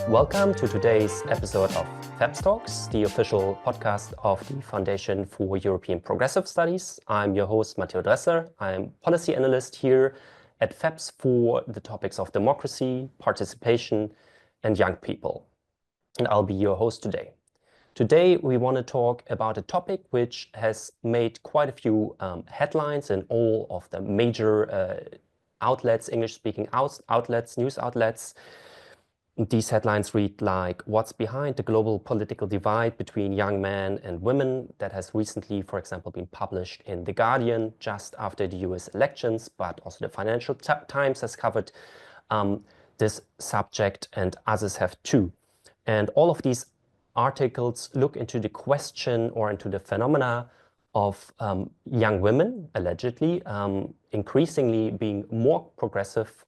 welcome to today's episode of FEPS Talks, the official podcast of the Foundation for European Progressive Studies. I'm your host, Matteo Dressler. I'm policy analyst here at FEPS for the topics of democracy, participation, and young people. And I'll be your host today. Today, we want to talk about a topic which has made quite a few headlines in all of the major outlets, English-speaking outlets, news outlets. These headlines read like, what's behind the global political divide between young men and women? That has recently, for example, been published in The Guardian just after the US elections, but also the Financial Times has covered this subject and others have too. And all of these articles look into the question or into the phenomena of young women, allegedly, increasingly being more progressive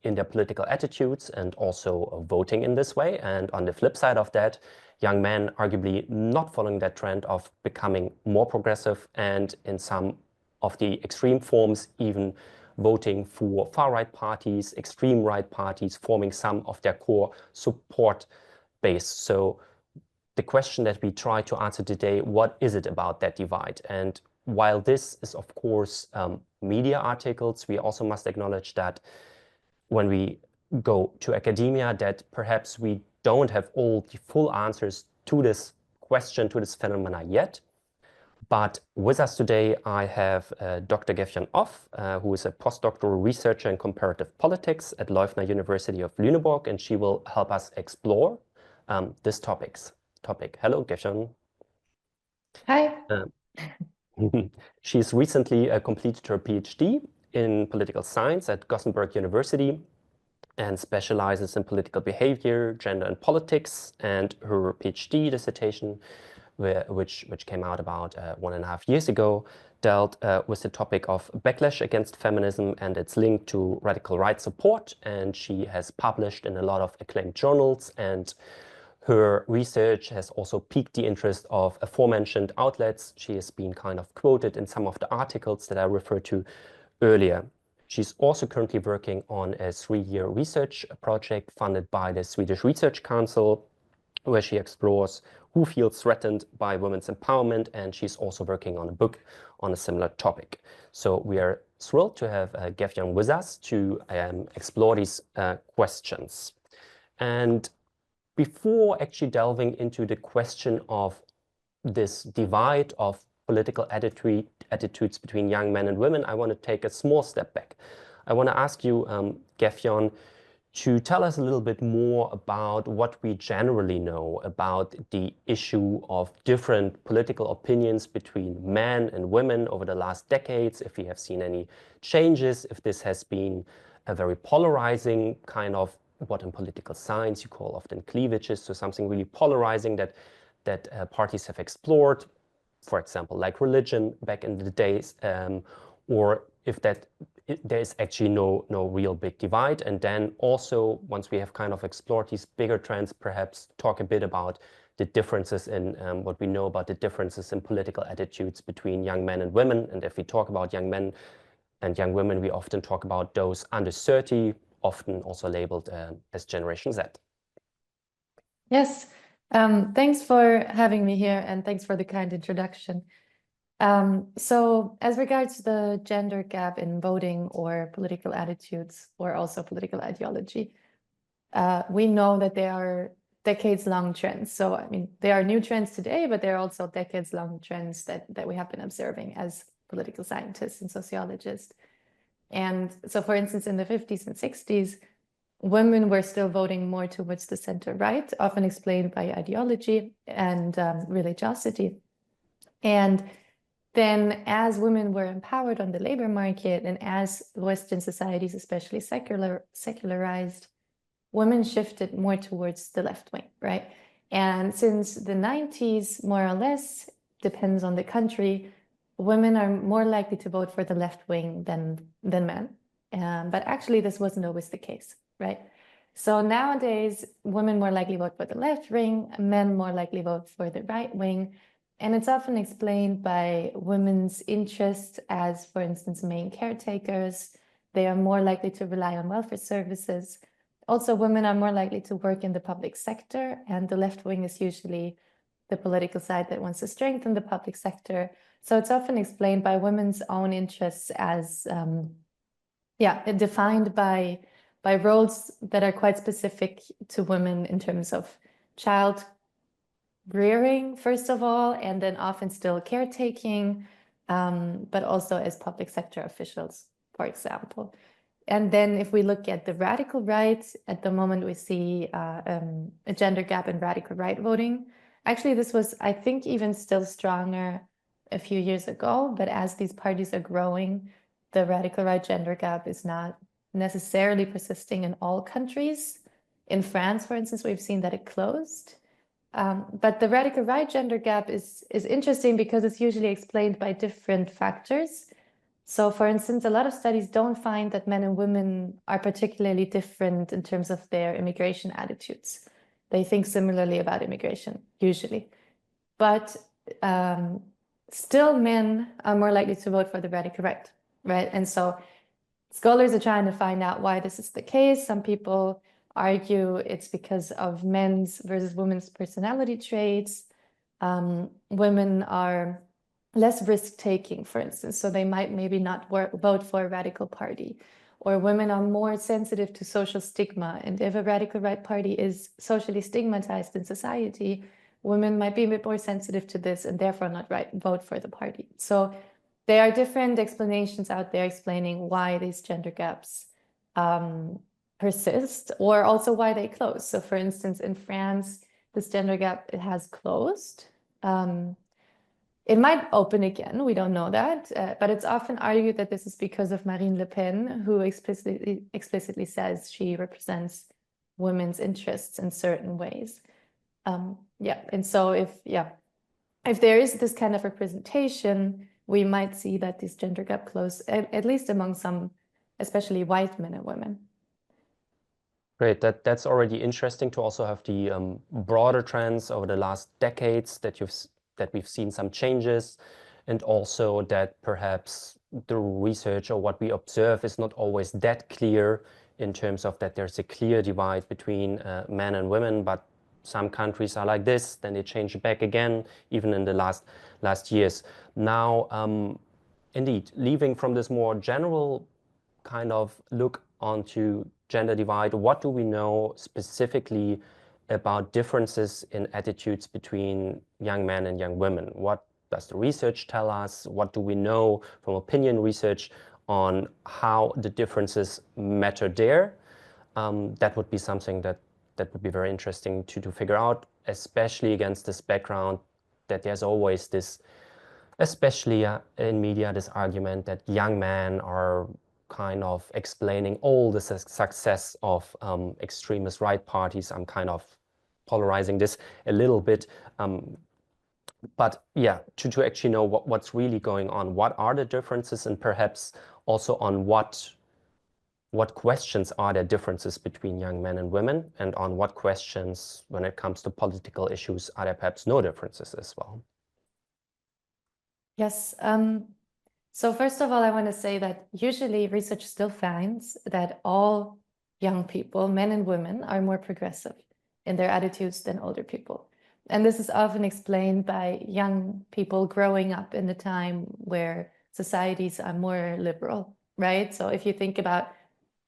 in their political attitudes and also voting in this way. And on the flip side of that, young men arguably not following that trend of becoming more progressive and in some of the extreme forms even voting for far-right parties, extreme right parties, forming some of their core support base. So the question that we try to answer today, what is it about that divide? And while this is, of course, media articles, we also must acknowledge that when we go to academia, that perhaps we don't have all the full answers to this question, to this phenomena yet. But with us today, I have Dr. Gefjon Off, who is a postdoctoral researcher in comparative politics at Leufner University of Lüneburg, and she will help us explore this topic. Hello, Gefjon. Hi. She's recently completed her PhD in political science at Gothenburg University and specializes in political behavior, gender and politics. And her PhD dissertation, which came out about 1.5 years ago, dealt with the topic of backlash against feminism and its link to radical right support. And she has published in a lot of acclaimed journals, and her research has also piqued the interest of aforementioned outlets. She has been kind of quoted in some of the articles that I referred to earlier. She's also currently working on a 3-year research project funded by the Swedish Research Council, where she explores who feels threatened by women's empowerment, and she's also working on a book on a similar topic. So we are thrilled to have Gefjon with us to explore these questions. And before actually delving into the question of this divide of political attitudes between young men and women, I want to take a small step back. I want to ask you, Gefjon, to tell us a little bit more about what we generally know about the issue of different political opinions between men and women over the last decades, if we have seen any changes, if this has been a very polarizing kind of what in political science you call often cleavages, so something really polarizing that parties have explored, for example, like religion back in the days, or if there is actually no real big divide. And then also, once we have kind of explored these bigger trends, perhaps talk a bit about the differences in what we know about the differences in political attitudes between young men and women. And if we talk about young men and young women, we often talk about those under 30, often also labeled as Generation Z. Yes, thanks for having me here, and thanks for the kind introduction. So as regards the gender gap in voting or political attitudes or also political ideology, we know that there are decades-long trends. So, I mean, there are new trends today, but there are also decades-long trends that we have been observing as political scientists and sociologists. And so, for instance, in the 50s and 60s, women were still voting more towards the center-right, often explained by ideology and religiosity. And then as women were empowered on the labor market and as Western societies, especially secularized, women shifted more towards the left wing, right? And since the 90s, more or less, depends on the country, women are more likely to vote for the left wing than men. But actually, this wasn't always the case, right? So nowadays, women more likely vote for the left wing, men more likely vote for the right wing. And it's often explained by women's interests as, for instance, main caretakers. They are more likely to rely on welfare services. also women are more likely to work in the public sector, and the left wing is usually the political side that wants to strengthen the public sector. So it's often explained by women's own interests as, defined by roles that are quite specific to women in terms of child rearing, first of all, and then often still caretaking, but also as public sector officials, for example. And then if we look at the radical right, at the moment we see a gender gap in radical right voting. Actually, this was, I think, even still stronger a few years ago, but as these parties are growing, the radical right gender gap is not necessarily persisting in all countries. In France, for instance, we've seen that it closed. But the radical right gender gap is interesting because it's usually explained by different factors. So, for instance, a lot of studies don't find that men and women are particularly different in terms of their immigration attitudes. They think similarly about immigration, usually. But still, men are more likely to vote for the radical right, right? And so scholars are trying to find out why this is the case. Some people argue it's because of men's versus women's personality traits. Women are less risk-taking, for instance, so they might maybe not vote for a radical party. Or women are more sensitive to social stigma, and if a radical right party is socially stigmatized in society, women might be a bit more sensitive to this and therefore not vote for the party. So there are different explanations out there explaining why these gender gaps persist, or also why they close. So for instance, in France, this gender gap has closed. It might open again, we don't know that, but it's often argued that this is because of Marine Le Pen, who explicitly says she represents women's interests in certain ways. And so if there is this kind of representation, we might see that this gender gap close, at least among some, especially white men and women. Great, that's already interesting to also have the broader trends over the last decades that we've seen some changes, and also that perhaps the research or what we observe is not always that clear in terms of that there's a clear divide between men and women, but some countries are like this, then they change it back again, even in the last years. Now, indeed, leaving from this more general kind of look onto gender divide, what do we know specifically about differences in attitudes between young men and young women? What does the research tell us? What do we know from opinion research on how the differences matter there? That would be something that would be very interesting to figure out, especially against this background that there's always this, especially in media, this argument that young men are kind of explaining all the success of extremist right parties. I'm kind of polarizing this a little bit. But yeah, to actually know what's really going on, what are the differences, and perhaps also on what questions are there differences between young men and women, and on what questions, when it comes to political issues, are there perhaps no differences as well? Yes. So first of all, I want to say that usually research still finds that all young people, men and women, are more progressive in their attitudes than older people. And this is often explained by young people growing up in the time where societies are more liberal, right? So if you think about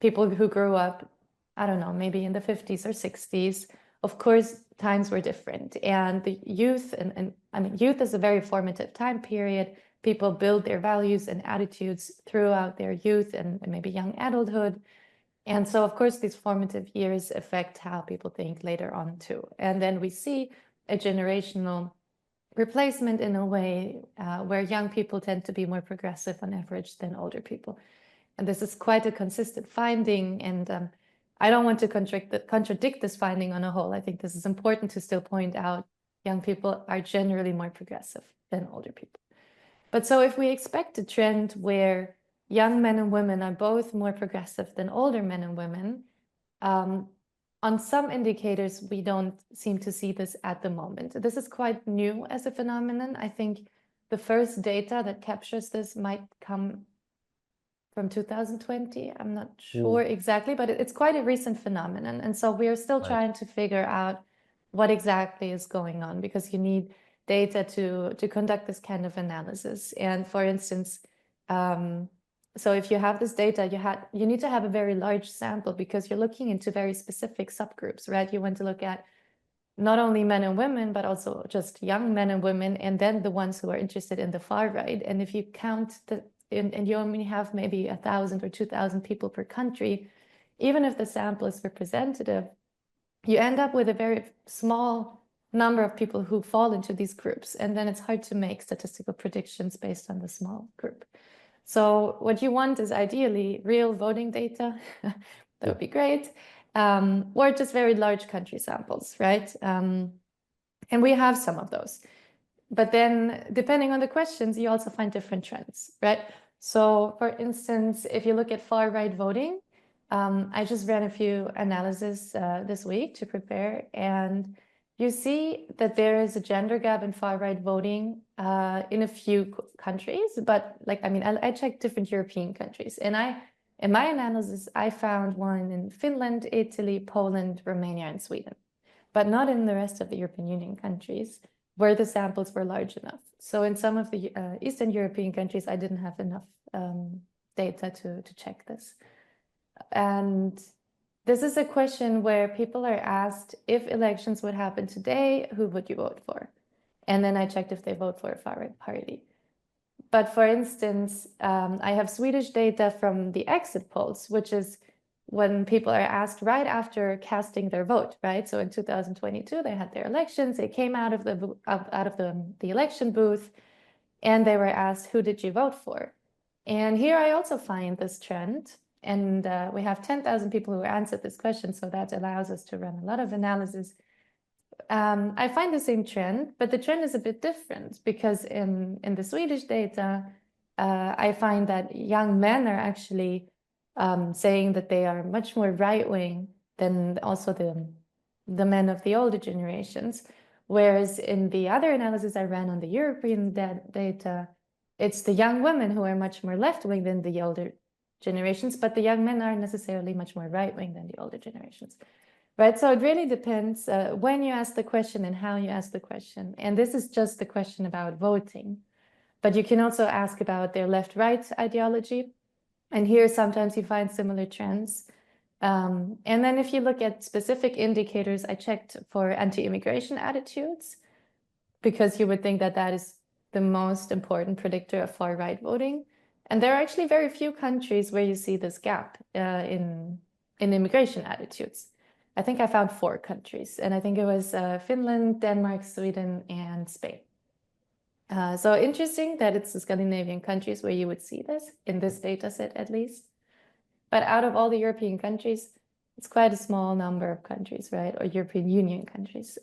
people who grew up, I don't know, maybe in the 50s or 60s, of course, times were different. And the youth, and I mean, youth is a very formative time period. People build their values and attitudes throughout their youth and maybe young adulthood. And so, of course, these formative years affect how people think later on too. And then we see a generational replacement in a way where young people tend to be more progressive on average than older people. And this is quite a consistent finding. And I don't want to contradict this finding on a whole. I think this is important to still point out young people are generally more progressive than older people. But so if we expect a trend where young men and women are both more progressive than older men and women, on some indicators, we don't seem to see this at the moment. This is quite new as a phenomenon. I think the first data that captures this might come from 2020. I'm not sure exactly, but it's quite a recent phenomenon. And so we are still trying to figure out what exactly is going on, because you need data to conduct this kind of analysis. And for instance, so if you have this data, you need to have a very large sample, because you're looking into very specific subgroups, right? You want to look at not only men and women, but also just young men and women, and then the ones who are interested in the far right. And if you count and you only have maybe 1,000 or 2,000 people per country, even if the sample is representative, you end up with a very small number of people who fall into these groups. And then it's hard to make statistical predictions based on the small group. So what you want is ideally real voting data. That would be great. Or just very large country samples, right? And we have some of those. But then depending on the questions, you also find different trends, right? So for instance, if you look at far right voting, I just ran a few analyses this week to prepare, and you see that there is a gender gap in far right voting in a few countries, but I checked different European countries, and in my analysis, I found one in Finland, Italy, Poland, Romania, and Sweden, but not in the rest of the European Union countries where the samples were large enough. So in some of the Eastern European countries, I didn't have enough data to check this. And this is a question where people are asked, if elections would happen today, who would you vote for? And then I checked if they vote for a far-right party. But for instance, I have Swedish data from the exit polls, which is when people are asked right after casting their vote, right? So in 2022, they had their elections, they came out of the election booth, and they were asked, who did you vote for? And here I also find this trend. And we have 10,000 people who answered this question, so that allows us to run a lot of analysis. I find the same trend, but the trend is a bit different, because in the Swedish data, I find that young men are actually saying that they are much more right-wing than also the men of the older generations. Whereas in the other analysis I ran on the European data, it's the young women who are much more left-wing than the older generations, but the young men aren't necessarily much more right-wing than the older generations. Right, so it really depends when you ask the question and how you ask the question. And this is just the question about voting. But you can also ask about their left-right ideology. And here sometimes you find similar trends. And then if you look at specific indicators, I checked for anti-immigration attitudes, because you would think that that is the most important predictor of far-right voting. And there are actually very few countries where you see this gap in immigration attitudes. I think I found 4 countries, and I think it was Finland, Denmark, Sweden, and Spain. So interesting that it's the Scandinavian countries where you would see this, in this data set at least. But out of all the European countries, it's quite a small number of countries, right? Or European Union countries.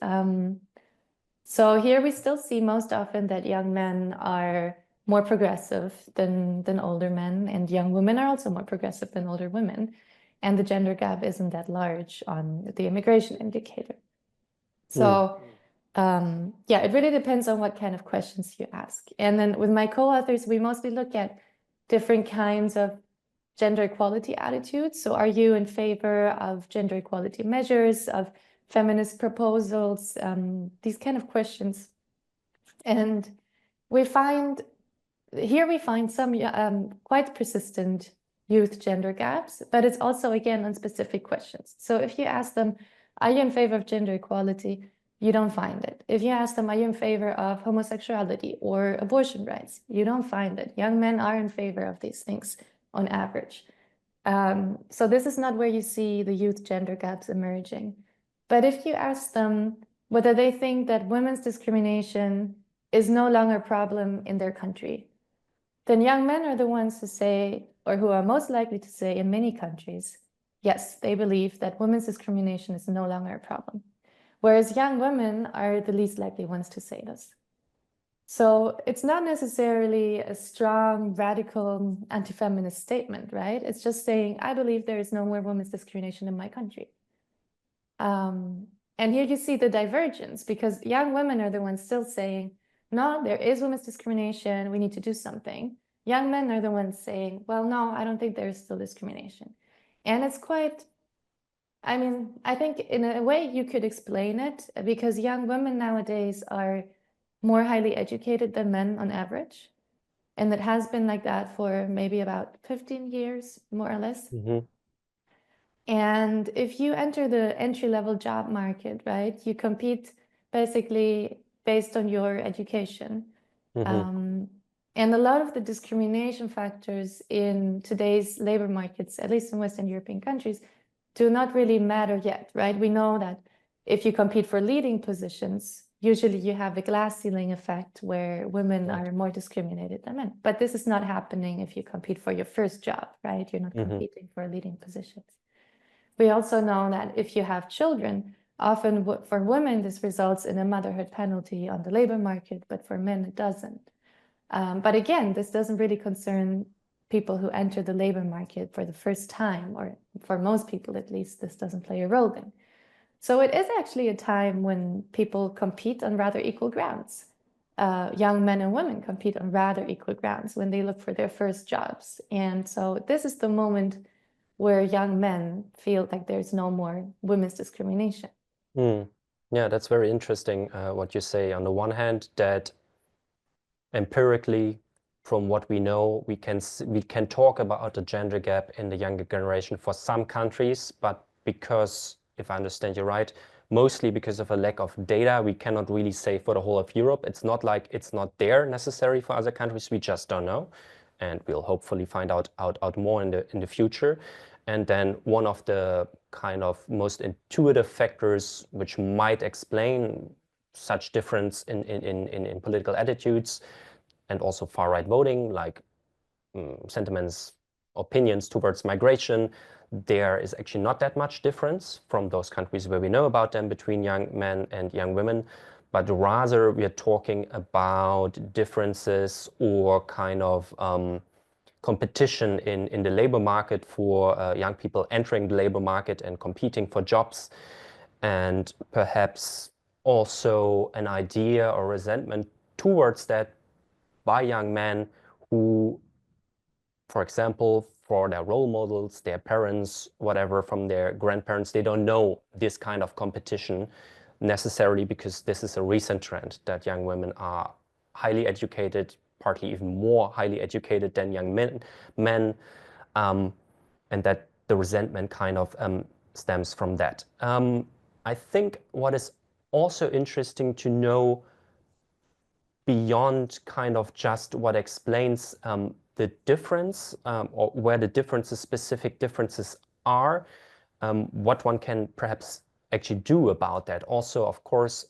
So here we still see most often that young men are more progressive than older men, and young women are also more progressive than older women. And the gender gap isn't that large on the immigration indicator. So yeah, it really depends on what kind of questions you ask. And then with my co-authors, we mostly look at different kinds of gender equality attitudes. So are you in favor of gender equality measures, of feminist proposals, these kind of questions? And we find some quite persistent youth gender gaps, but it's also, again, on specific questions. So if you ask them, are you in favor of gender equality? You don't find it. If you ask them, are you in favor of homosexuality or abortion rights? You don't find it. Young men are in favor of these things on average. So this is not where you see the youth gender gaps emerging. But if you ask them whether they think that women's discrimination is no longer a problem in their country, then young men are the ones who say, or who are most likely to say in many countries, yes, they believe that women's discrimination is no longer a problem. Whereas young women are the least likely ones to say this. So it's not necessarily a strong, radical, anti-feminist statement, right? It's just saying, I believe there is no more women's discrimination in my country. And here you see the divergence, because young women are the ones still saying, no, there is women's discrimination, we need to do something. young men are the ones saying, well, no, I don't think there's still discrimination. And it's quite, I mean, I think in a way you could explain it because young women nowadays are more highly educated than men on average. And it has been like that for maybe about 15 years, more or less. And if you enter the entry-level job market, right, you compete basically based on your education. And a lot of the discrimination factors in today's labor markets, at least in Western European countries, do not really matter yet, right? We know that if you compete for leading positions, usually you have a glass ceiling effect where women are more discriminated than men. But this is not happening if you compete for your first job, right? You're not competing for leading positions. We also know that if you have children, often for women, this results in a motherhood penalty on the labor market, but for men, it doesn't. But again, this doesn't really concern people who enter the labor market for the first time, or for most people at least, this doesn't play a role then. So it is actually a time when people compete on rather equal grounds. Young men and women compete on rather equal grounds when they look for their first jobs. And so this is the moment where young men feel like there's no more women's discrimination. Yeah, that's very interesting what you say. On the one hand, that empirically, from what we know, we can talk about the gender gap in the younger generation for some countries, but because, if I understand you right, mostly because of a lack of data, we cannot really say for the whole of Europe. It's not like it's not there necessary for other countries. We just don't know, and we'll hopefully find out more in the future. And then one of the kind of most intuitive factors which might explain such difference in political attitudes and also far-right voting, like sentiments, opinions towards migration, there is actually not that much difference from those countries where we know about them between young men and young women, but rather we are talking about differences or kind of competition in the labor market for young people entering the labor market and competing for jobs, and perhaps also an idea or resentment towards that by young men who, for example, for their role models, their parents, whatever, from their grandparents, they don't know this kind of competition necessarily because this is a recent trend that young women are highly educated, partly even more highly educated than young men, and that the resentment kind of stems from that. I think what is also interesting to know beyond kind of just what explains the difference or where the differences, specific differences are, what one can perhaps actually do about that. Also, of course,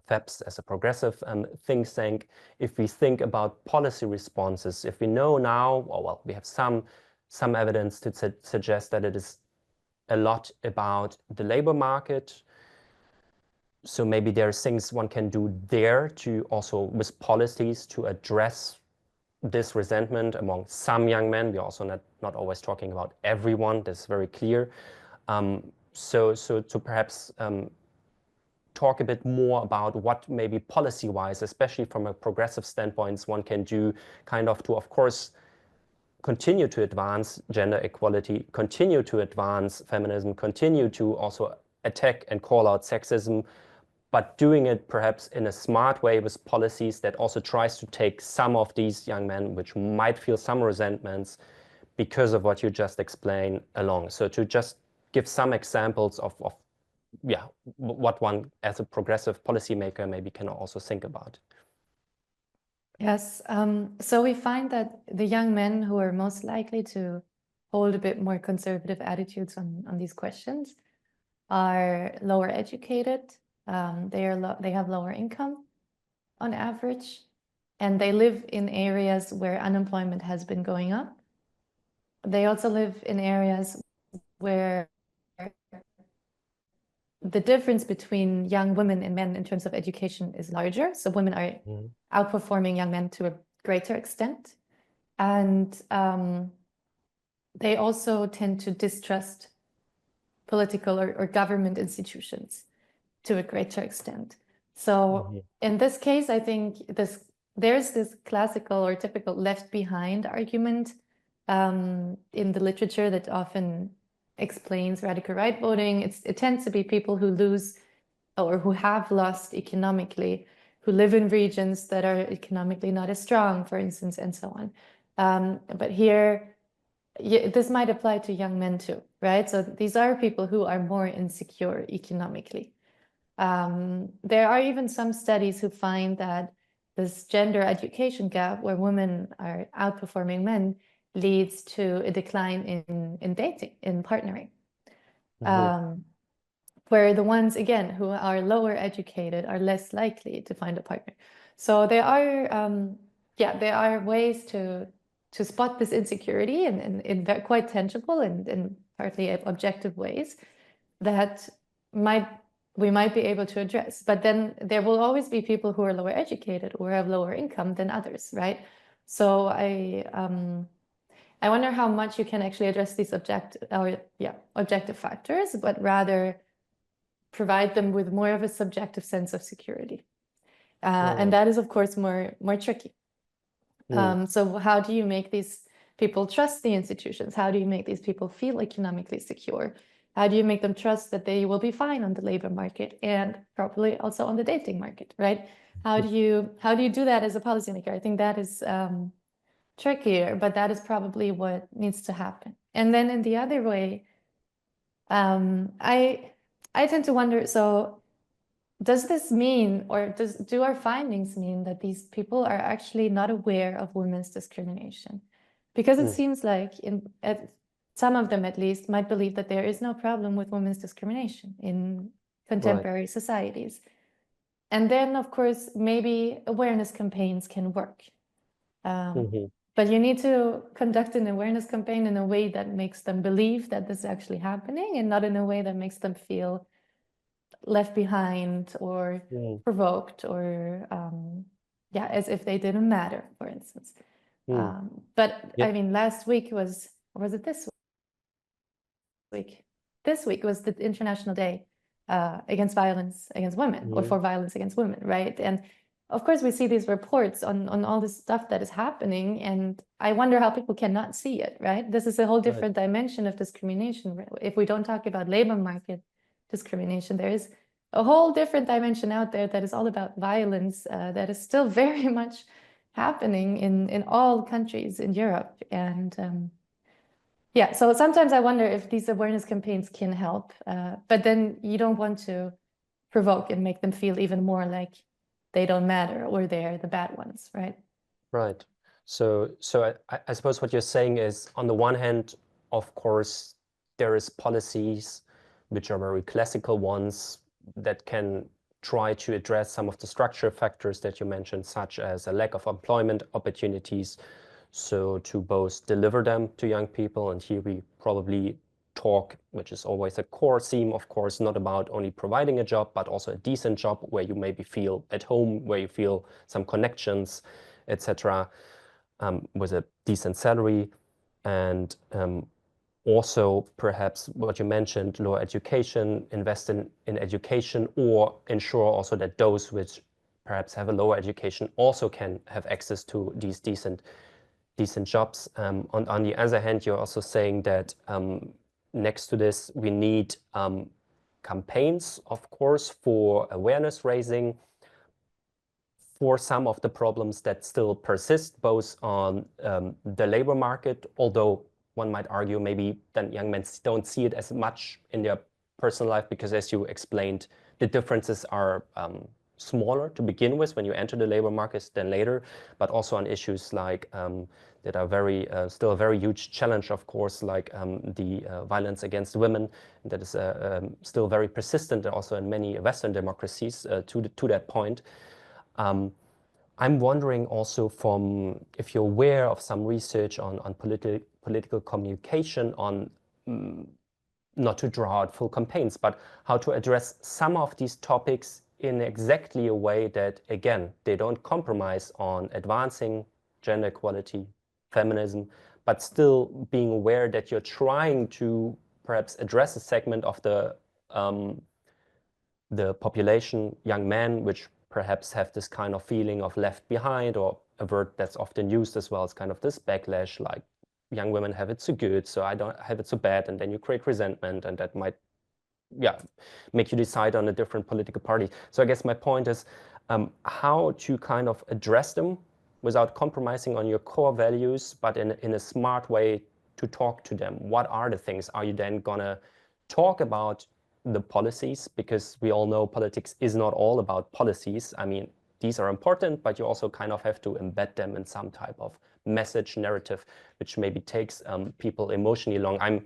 FEPS as a progressive think tank, if we think about policy responses, if we know now, well, we have some evidence to suggest that it is a lot about the labor market. So maybe there are things one can do there to also, with policies, to address this resentment among some young men. We're also not always talking about everyone. That's very clear. So to perhaps talk a bit more about what maybe policy-wise, especially from a progressive standpoint, one can do kind of to, of course, continue to advance gender equality, continue to advance feminism, continue to also attack and call out sexism, but doing it perhaps in a smart way with policies that also tries to take some of these young men, which might feel some resentments because of what you just explained along. So to just give some examples of what one as a progressive policymaker maybe can also think about. Yes, so we find that the young men who are most likely to hold a bit more conservative attitudes on these questions are lower educated. They have lower income on average, and they live in areas where unemployment has been going up. They also live in areas where the difference between young women and men in terms of education is larger. So women are outperforming young men to a greater extent. And they also tend to distrust political or government institutions to a greater extent. So in this case, I think this there's this classical or typical left behind argument in the literature that often explains radical right voting. It tends to be people who lose or who have lost economically, who live in regions that are economically not as strong, for instance, and so on. But here, this might apply to young men too, right? So these are people who are more insecure economically. There are even some studies who find that this gender education gap, where women are outperforming men, leads to a decline in dating, in partnering. Where the ones, again, who are lower educated are less likely to find a partner. So there are ways to spot this insecurity in quite tangible and partly objective ways that we might be able to address. But then there will always be people who are lower educated or have lower income than others, right? So I wonder how much you can actually address these objective factors, but rather provide them with more of a subjective sense of security. And that is, of course, more tricky. So how do you make these people trust the institutions? How do you make these people feel economically secure? How do you make them trust that they will be fine on the labor market and probably also on the dating market, right? How do you do that as a policymaker? I think that is trickier, but that is probably what needs to happen. And then in the other way, I tend to wonder, so does this mean, or do our findings mean that these people are actually not aware of women's discrimination? Because it seems like some of them at least might believe that there is no problem with women's discrimination in contemporary societies. And then, of course, maybe awareness campaigns can work. But you need to conduct an awareness campaign in a way that makes them believe that this is actually happening, and not in a way that makes them feel left behind or provoked or as if they didn't matter, for instance. But I mean, last week was it this week? This week was the International Day against violence against women, or for violence against women, right? And of course, we see these reports on all this stuff that is happening, and I wonder how people cannot see it, right? This is a whole different dimension of discrimination. If we don't talk about labor market discrimination, there is a whole different dimension out there that is all about violence that is still very much happening in all countries in Europe. And so sometimes I wonder if these awareness campaigns can help, but then you don't want to provoke and make them feel even more like they don't matter or they're the bad ones, right? Right. So I suppose what you're saying is, on the one hand, of course, there is policies which are very classical ones that can try to address some of the structural factors that you mentioned, such as a lack of employment opportunities. So to both deliver them to young people, and here we probably talk, which is always a core theme, of course, not about only providing a job, but also a decent job where you maybe feel at home, where you feel some connections, etc., with a decent salary. And also perhaps what you mentioned, lower education, invest in education, or ensure also that those which perhaps have a lower education also can have access to these decent jobs. On the other hand, you're also saying that next to this, we need campaigns, of course, for awareness raising for some of the problems that still persist, both on the labor market, although one might argue maybe then young men don't see it as much in their personal life, because as you explained, the differences are smaller to begin with when you enter the labor market than later, but also on issues like that are very still a very huge challenge, of course, like the violence against women, that is still very persistent also in many Western democracies to that point. I'm wondering also, if you're aware of some research on political communication, on not to draw out full campaigns, but how to address some of these topics in exactly a way that, again, they don't compromise on advancing gender equality, feminism, but still being aware that you're trying to perhaps address a segment of the population, young men, which perhaps have this kind of feeling of left behind, or a word that's often used as well as kind of this backlash, like young women have it so good, so I don't have it so bad, and then you create resentment, and that might, yeah, make you decide on a different political party. So I guess my point is how to kind of address them without compromising on your core values, but in a smart way to talk to them. What are the things? Are you then gonna talk about the policies? Because we all know politics is not all about policies. I mean, these are important, but you also kind of have to embed them in some type of message narrative, which maybe takes people emotionally along.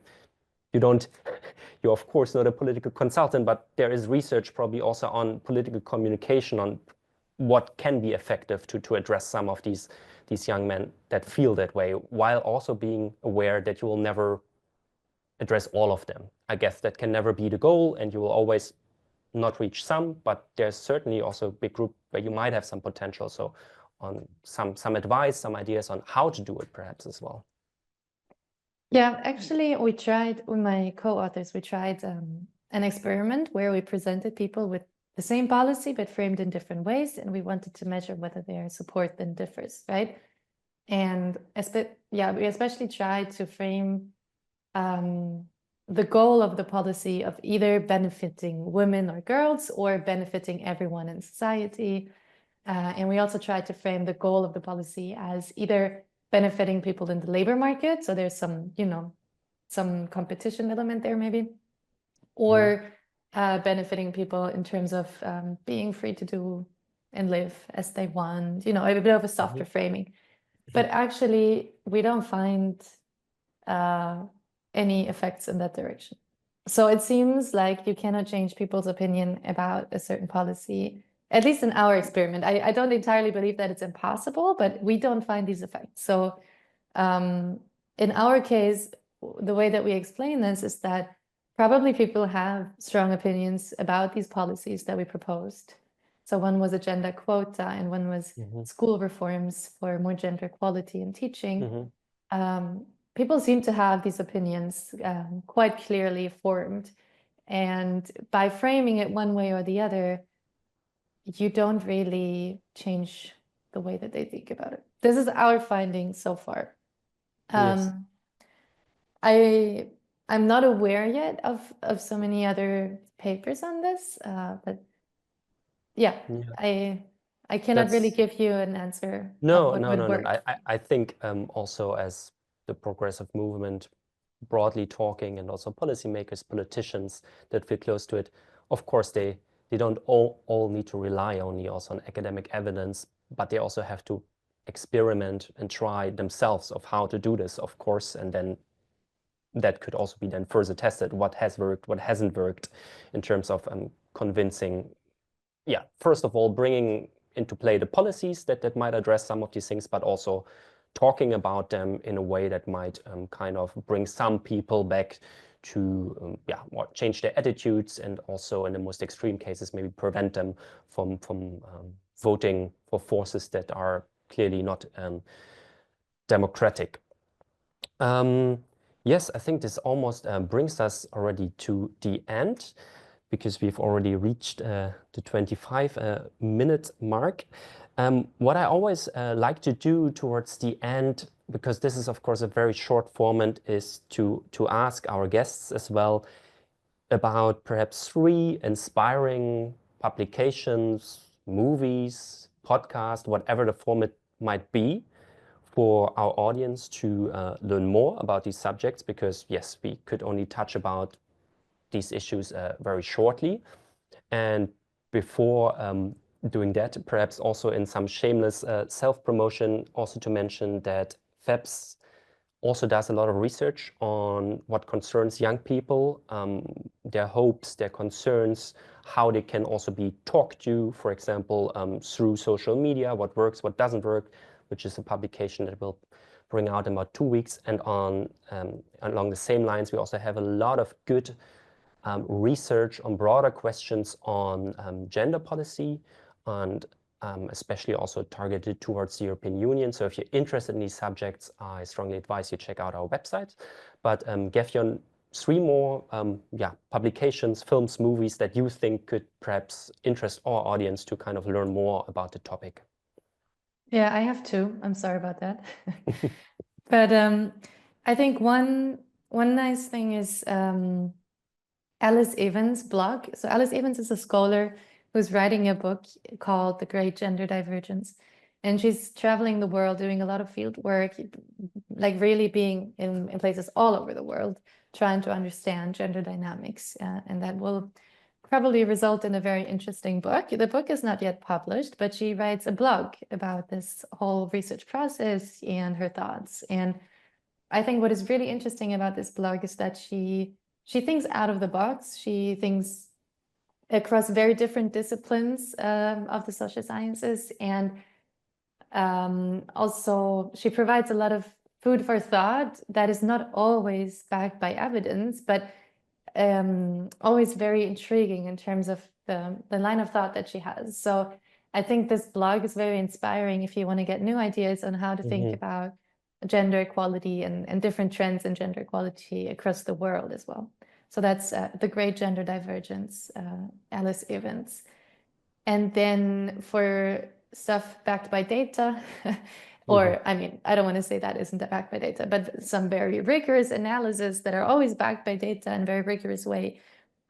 You're of course not a political consultant, but there is research probably also on political communication, on what can be effective to address some of these young men that feel that way, while also being aware that you will never address all of them. I guess that can never be the goal, and you will always not reach some, but there's certainly also a big group where you might have some potential. So on some advice, some ideas on how to do it perhaps as well. Yeah, actually, we tried with my co-authors, we tried an experiment where we presented people with the same policy, but framed in different ways. And we wanted to measure whether their support then differs, right? And we especially tried to frame the goal of the policy of either benefiting women or girls or benefiting everyone in society. And we also tried to frame the goal of the policy as either benefiting people in the labor market, so there's some, some competition element there maybe, or benefiting people in terms of being free to do and live as they want, a bit of a softer framing. But actually, we don't find any effects in that direction. So it seems like you cannot change people's opinion about a certain policy, at least in our experiment. I don't entirely believe that it's impossible, but we don't find these effects. So in our case, the way that we explain this is that probably people have strong opinions about these policies that we proposed. So one was a gender quota, and one was school reforms for more gender equality in teaching. People seem to have these opinions quite clearly formed. And by framing it one way or the other, you don't really change the way that they think about it. This is our finding so far. Yes. I'm not aware yet of so many other papers on this, but I cannot really give you an answer. No. I think also as the progressive movement broadly talking, and also policymakers, politicians that feel close to it, of course they don't all need to rely only also on academic evidence, but they also have to experiment and try themselves of how to do this, of course, and then that could also be then further tested, what has worked, what hasn't worked, in terms of convincing, first of all, bringing into play the policies that might address some of these things, but also talking about them in a way that might kind of bring some people back to change their attitudes, and also in the most extreme cases maybe prevent them from voting for forces that are clearly not democratic. Yes, I think this almost brings us already to the end, because we've already reached the 25-minute mark. What I always like to do towards the end, because this is of course a very short format, is to ask our guests as well about perhaps 3 inspiring publications, movies, podcasts, whatever the format might be, for our audience to learn more about these subjects, because yes, we could only touch about these issues very shortly. And before doing that, perhaps also in some shameless self-promotion, also to mention that FEPS also does a lot of research on what concerns young people, their hopes, their concerns, how they can also be talked to, for example, through social media, what works, what doesn't work, which is a publication that will bring out in about 2 weeks. And along the same lines, we also have a lot of good research on broader questions on gender policy, and especially also targeted towards the European Union. So if you're interested in these subjects, I strongly advise you check out our website. But Gefjon, 3 more publications, films, movies that you think could perhaps interest our audience to kind of learn more about the topic. Yeah, I have two. I'm sorry about that. But I think one nice thing is Alice Evans' blog. So Alice Evans is a scholar who's writing a book called The Great Gender Divergence. And she's traveling the world, doing a lot of field work, like really being in places all over the world, trying to understand gender dynamics. And that will probably result in a very interesting book. The book is not yet published, but she writes a blog about this whole research process and her thoughts. And I think what is really interesting about this blog is that she thinks out of the box. She thinks across very different disciplines of the social sciences. And also she provides a lot of food for thought that is not always backed by evidence, but always very intriguing in terms of the line of thought that she has. So I think this blog is very inspiring if you want to get new ideas on how to think about gender equality and different trends in gender equality across the world as well. So that's The Great Gender Divergence, Alice Evans. And then for stuff backed by data, or I mean, I don't want to say that isn't backed by data, but some very rigorous analysis that are always backed by data in a very rigorous way.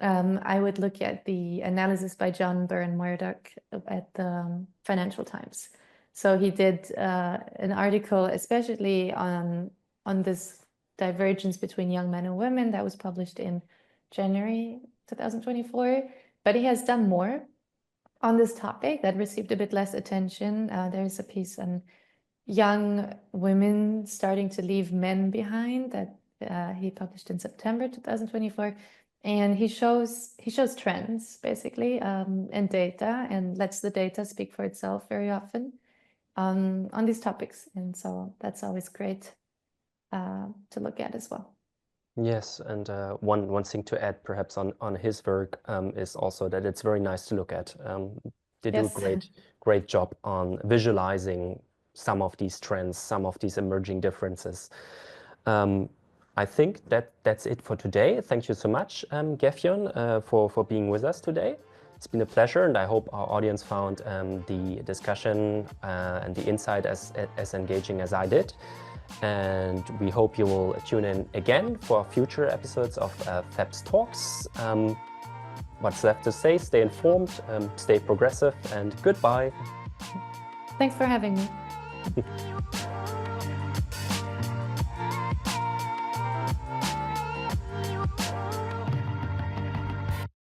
I would look at the analysis by John Byrne-Murdoch at the Financial Times. So he did an article especially on this divergence between young men and women that was published in January 2024. But he has done more on this topic that received a bit less attention. There's a piece on young women starting to leave men behind that he published in September 2024. And he shows trends basically and data, and lets the data speak for itself very often on these topics. And so that's always great to look at as well. Yes, and one thing to add perhaps on his work is also that it's very nice to look at. They do a great job on visualizing some of these trends, some of these emerging differences. I think that's it for today. Thank you so much, Gefjon, for being with us today. It's been a pleasure, and I hope our audience found the discussion and the insight as engaging as I did. And we hope you will tune in again for future episodes of FEPS Talks. What's left to say? Stay informed, stay progressive, and goodbye. Thanks for having me.